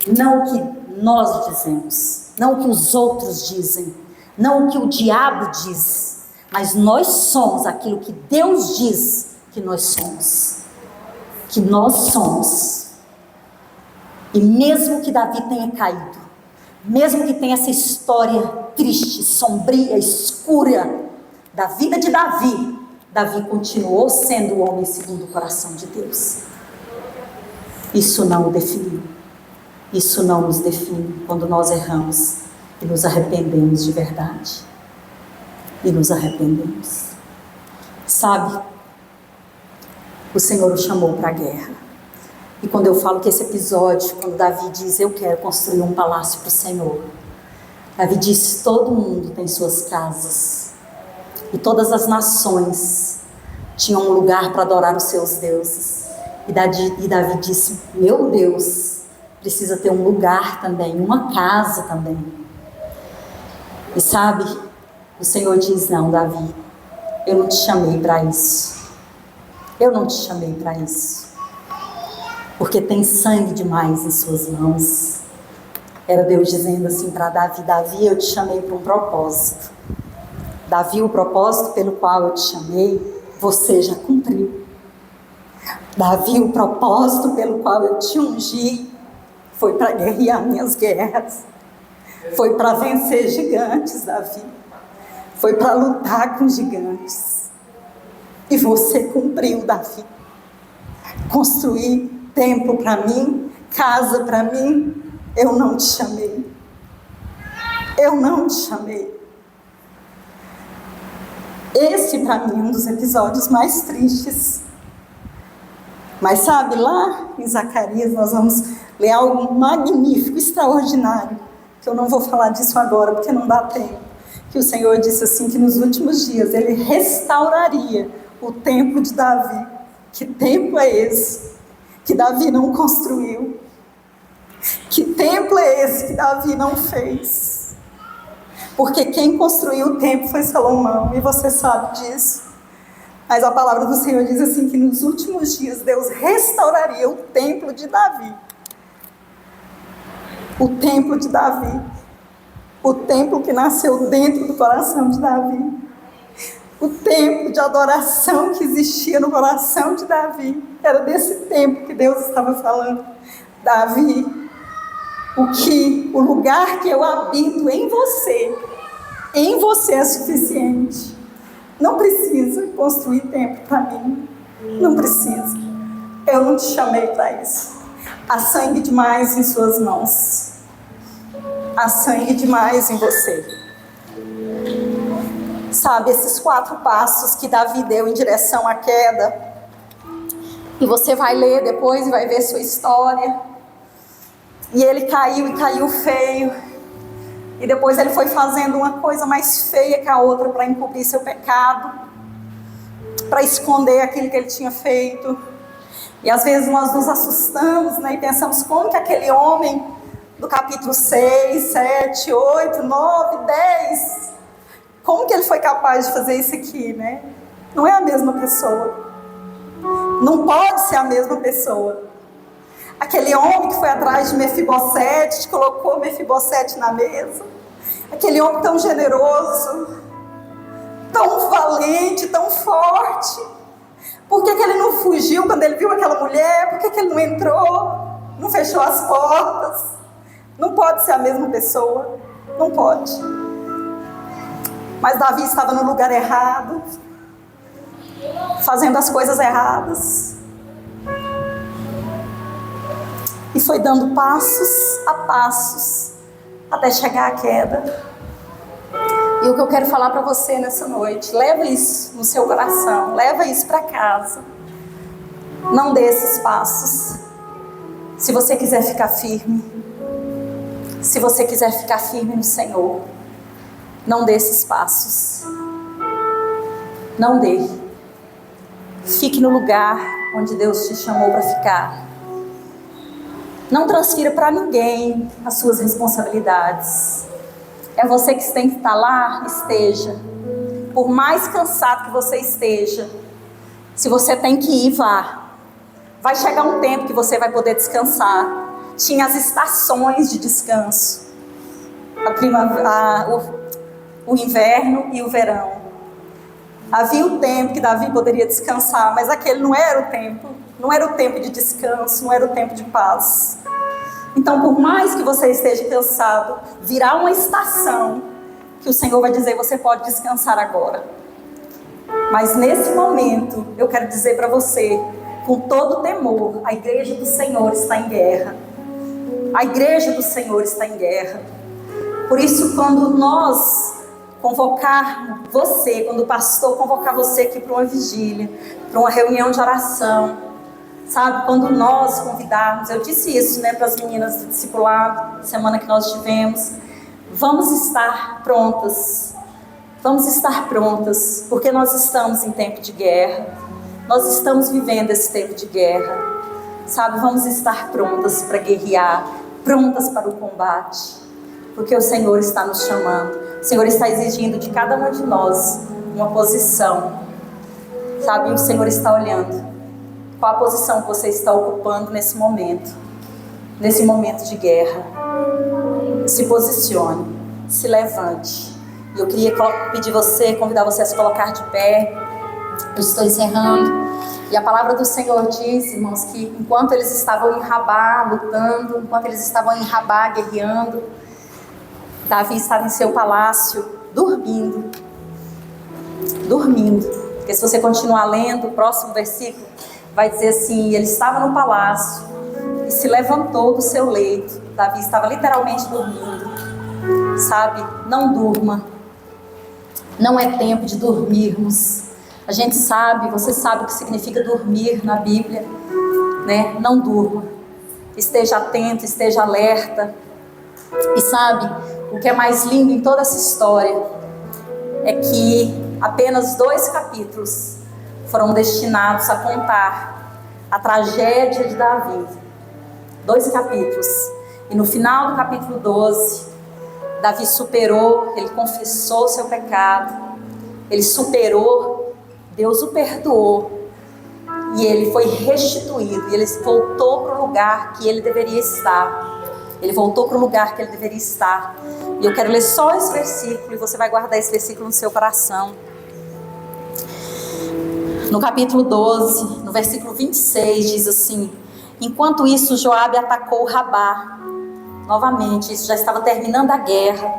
Não o que nós dizemos. Não o que os outros dizem. Não o que o diabo diz. Mas nós somos aquilo que Deus diz que nós somos. Que nós somos. E mesmo que Davi tenha caído, mesmo que tenha essa história triste, sombria, escura da vida de Davi, Davi continuou sendo o homem segundo o coração de Deus. Isso não o definiu. Isso não nos define quando nós erramos e nos arrependemos de verdade. E nos arrependemos. Sabe, o Senhor o chamou para a guerra. E quando eu falo que esse episódio, quando Davi diz: eu quero construir um palácio para o Senhor, Davi disse: todo mundo tem suas casas. E todas as nações tinham um lugar para adorar os seus deuses. E Davi disse: meu Deus precisa ter um lugar também, uma casa também. E sabe, o Senhor diz: não, Davi, eu não te chamei para isso. Eu não te chamei para isso. Porque tem sangue demais em suas mãos. Era Deus dizendo assim para Davi: Davi, eu te chamei para um propósito. Davi, o propósito pelo qual eu te chamei, você já cumpriu. Davi, o propósito pelo qual eu te ungi, foi para guerrear minhas guerras. Foi para vencer gigantes, Davi. Foi para lutar com gigantes. E você cumpriu, Davi. Construir templo para mim, casa para mim, eu não te chamei. Eu não te chamei. Esse para mim é um dos episódios mais tristes. Mas sabe, lá em Zacarias nós vamos ler algo magnífico, extraordinário, que eu não vou falar disso agora porque não dá tempo. Que o Senhor disse assim, que nos últimos dias Ele restauraria o templo de Davi. Que templo é esse? Que Davi não construiu. Que templo é esse que Davi não fez? Porque quem construiu o templo foi Salomão, e você sabe disso. Mas a palavra do Senhor diz assim, que nos últimos dias Deus restauraria o templo de Davi. O templo de Davi. O templo que nasceu dentro do coração de Davi. O templo de adoração que existia no coração de Davi. Era desse templo que Deus estava falando. Davi, o lugar que eu habito em você é suficiente. Não precisa construir templo para mim. Não precisa. Eu não te chamei para isso. Há sangue demais em suas mãos. Há sangue demais em você. Sabe, esses 4 passos que Davi deu em direção à queda. E você vai ler depois e vai ver sua história. E ele caiu e caiu feio. E depois ele foi fazendo uma coisa mais feia que a outra para encobrir seu pecado. Para esconder aquilo que ele tinha feito. E às vezes nós nos assustamos, né, e pensamos como que aquele homem do capítulo 6, 7, 8, 9, 10, como que ele foi capaz de fazer isso aqui, né? Não é a mesma pessoa. Não pode ser a mesma pessoa. Aquele homem que foi atrás de Mefibosete, colocou Mefibosete na mesa. Aquele homem tão generoso, tão valente, tão forte. Por que ele não fugiu quando ele viu aquela mulher? Por que ele não entrou? Não fechou as portas? Não pode ser a mesma pessoa. Não pode. Mas Davi estava no lugar errado, fazendo as coisas erradas. E foi dando passos a passos até chegar à queda. E o que eu quero falar para você nessa noite, leva isso no seu coração, leva isso para casa. Não dê esses passos. Se você quiser ficar firme, se você quiser ficar firme no Senhor, não dê esses passos. Não dê. Fique no lugar onde Deus te chamou para ficar. Não transfira para ninguém as suas responsabilidades. É você que tem que estar lá, esteja. Por mais cansado que você esteja, se você tem que ir, vá. Vai chegar um tempo que você vai poder descansar. Tinha as estações de descanso. O inverno e o verão. Havia um tempo que Davi poderia descansar, mas aquele não era o tempo. Não era o tempo de descanso, não era o tempo de paz. Então, por mais que você esteja cansado, virá uma estação que o Senhor vai dizer, você pode descansar agora. Mas nesse momento, eu quero dizer para você, com todo temor, a igreja do Senhor está em guerra. A igreja do Senhor está em guerra. Por isso, quando nós convocar você, quando o pastor convocar você aqui para uma vigília, para uma reunião de oração, sabe, quando nós convidarmos, eu disse isso, né, para as meninas do discipulado, semana que nós tivemos, vamos estar prontas, porque nós estamos em tempo de guerra, nós estamos vivendo esse tempo de guerra, sabe, vamos estar prontas para guerrear, prontas para o combate, porque o Senhor está nos chamando, o Senhor está exigindo de cada um de nós uma posição, sabe, o Senhor está olhando. Qual a posição que você está ocupando nesse momento de guerra? Se posicione, se levante. E eu queria convidar você a se colocar de pé. Eu estou encerrando. E a palavra do Senhor diz, irmãos, que enquanto eles estavam em Rabá lutando, enquanto eles estavam em Rabá guerreando, Davi estava em seu palácio dormindo. Porque se você continuar lendo o próximo versículo, vai dizer assim, ele estava no palácio e se levantou do seu leito. Davi estava literalmente dormindo. Sabe, não durma. Não é tempo de dormirmos. A gente sabe, você sabe o que significa dormir na Bíblia, né? Não durma. Esteja atento, esteja alerta. E sabe, o que é mais lindo em toda essa história é que apenas 2 capítulos foram destinados a contar a tragédia de Davi. 2 capítulos. E no final do capítulo 12, Davi superou, ele confessou o seu pecado, ele superou, Deus o perdoou, e ele foi restituído, e ele voltou para o lugar que ele deveria estar. Ele voltou para o lugar que ele deveria estar. E eu quero ler só esse versículo, e você vai guardar esse versículo no seu coração. No capítulo 12, no versículo 26, diz assim: enquanto isso, Joabe atacou Rabá. Novamente, isso já estava terminando a guerra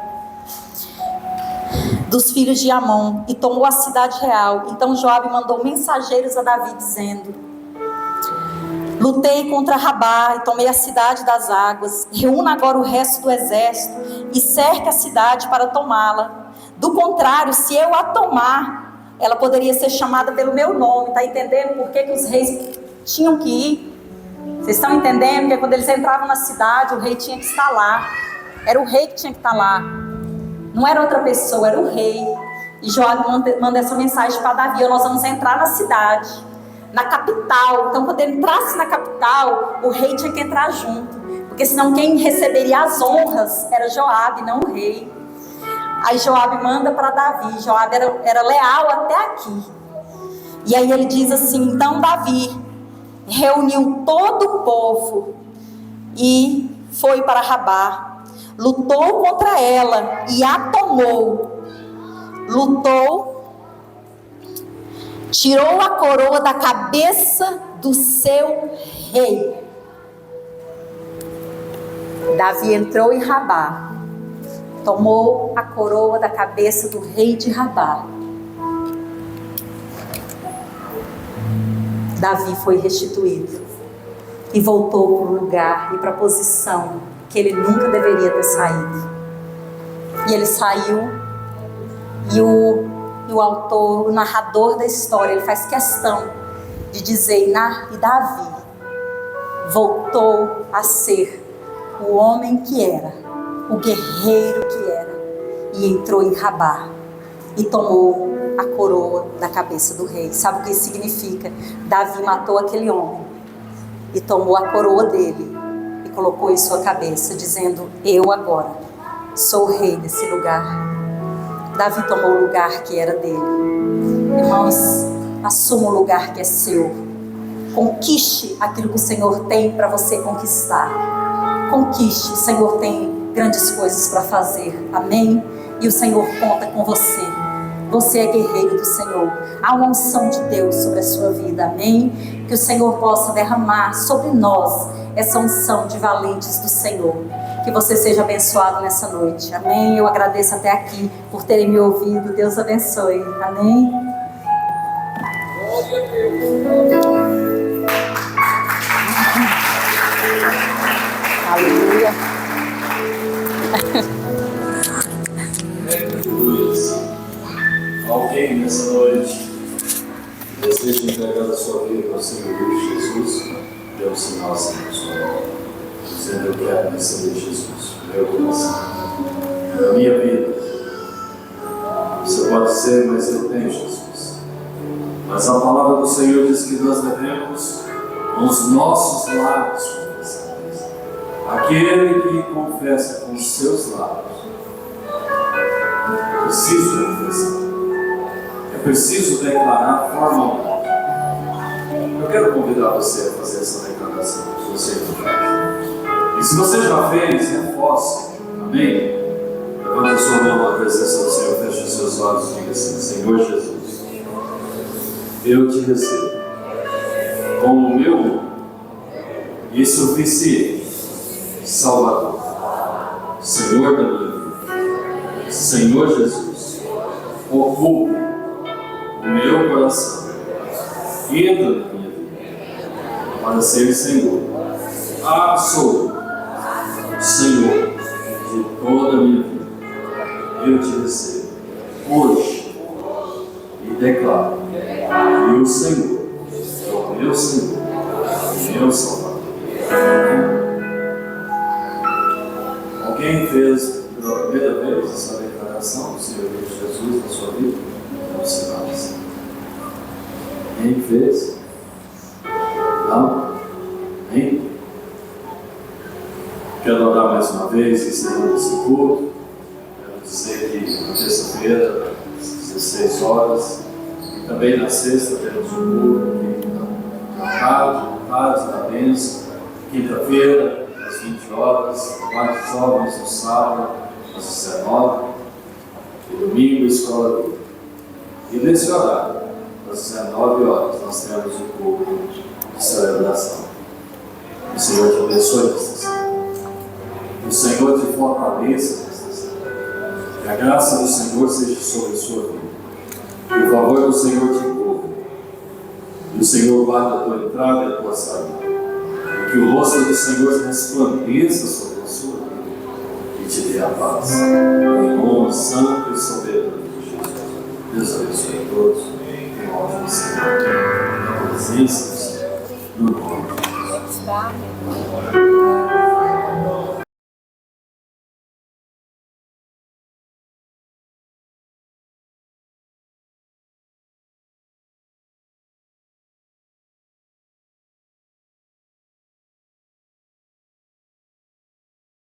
dos filhos de Amon, e tomou a cidade real. Então Joabe mandou mensageiros a Davi, dizendo: lutei contra Rabá e tomei a cidade das águas. Reúna agora o resto do exército e cerque a cidade para tomá-la. Do contrário, se eu a tomar, ela poderia ser chamada pelo meu nome. Está entendendo por que os reis tinham que ir? Vocês estão entendendo que quando eles entravam na cidade, o rei tinha que estar lá. Era o rei que tinha que estar lá. Não era outra pessoa, era o rei. E Joabe manda essa mensagem para Davi: nós vamos entrar na cidade, na capital. Então, quando ele entrasse na capital, o rei tinha que entrar junto, porque senão quem receberia as honras era Joabe, não o rei. Aí Joabe manda para Davi. Joabe era leal até aqui. E aí ele diz assim: então Davi reuniu todo o povo e foi para Rabá, lutou contra ela e a tomou. Lutou, tirou a coroa da cabeça do seu rei. Davi entrou em Rabá, tomou a coroa da cabeça do rei de Rabá. Davi foi restituído e voltou para o lugar e para a posição que ele nunca deveria ter saído. E ele saiu, e o autor, o narrador da história, ele faz questão de dizer: e Davi voltou a ser o homem que era, o guerreiro que era, e entrou em Rabá e tomou a coroa da cabeça do rei. Sabe o que isso significa? Davi matou aquele homem e tomou a coroa dele e colocou em sua cabeça, dizendo: eu agora sou o rei desse lugar. Davi tomou o lugar que era dele. Irmãos, assuma o lugar que é seu. Conquiste aquilo que o Senhor tem para você conquistar. Conquiste, o Senhor tem grandes coisas para fazer. Amém? E o Senhor conta com você. Você é guerreiro do Senhor. Há uma unção de Deus sobre a sua vida. Amém? Que o Senhor possa derramar sobre nós essa unção de valentes do Senhor. Que você seja abençoado nessa noite. Amém? Eu agradeço até aqui por terem me ouvido. Deus abençoe. Amém? Aleluia. Alguém nessa noite deseja entregar a sua vida ao Senhor Jesus, dê um sinal assim na sua mão, dizendo: eu quero receber Jesus no meu coração, na minha vida. Você pode dizer: mas eu tenho Jesus. Mas a palavra do Senhor diz que nós devemos, com os nossos lábios, confessar. Aquele que confessa com os seus lábios, preciso confessar. É preciso declarar formalmente. Eu quero convidar você a fazer essa declaração, se você não faz. E se você já fez, reforce. Amém? Levante a sua mão na presença do Senhor, feche os seus olhos e diga assim: Senhor Jesus, eu te recebo como meu e suficiente Salvador, Senhor da minha vida. Senhor Jesus, ocupe o meu coração, entra na minha vida, para ser Senhor absoluto, Senhor de toda a minha vida. Eu te recebo hoje e declaro que o Senhor é o meu Senhor, o meu Salvador. Alguém fez pela primeira vez essa declaração do Senhor Jesus na sua vida? Não se faz. Quem fez? Não? Nem? Quer adorar mais uma vez encerrando esse culto. Quero dizer que na terça-feira, às 16 horas, e também na sexta, temos um culto aqui na tarde da bênção. Quinta-feira, às 20 horas, mais jovens no sábado, às 19, e domingo, escola livre. E nesse horário, às 19 horas, nós temos um culto de celebração. O Senhor te abençoe nesta semana. O Senhor te fortaleça nesta semana. Que a graça do Senhor seja sobre a sua vida. Que o favor do Senhor te cubra. E o Senhor guarde a tua entrada e a tua saída. E que o rosto do Senhor resplandeça sobre a sua vida e te dê a paz. Em nome santo e soberano de Jesus. Deus abençoe a todos. Em nome do Senhor. Na presença do Senhor. No nome de Jesus.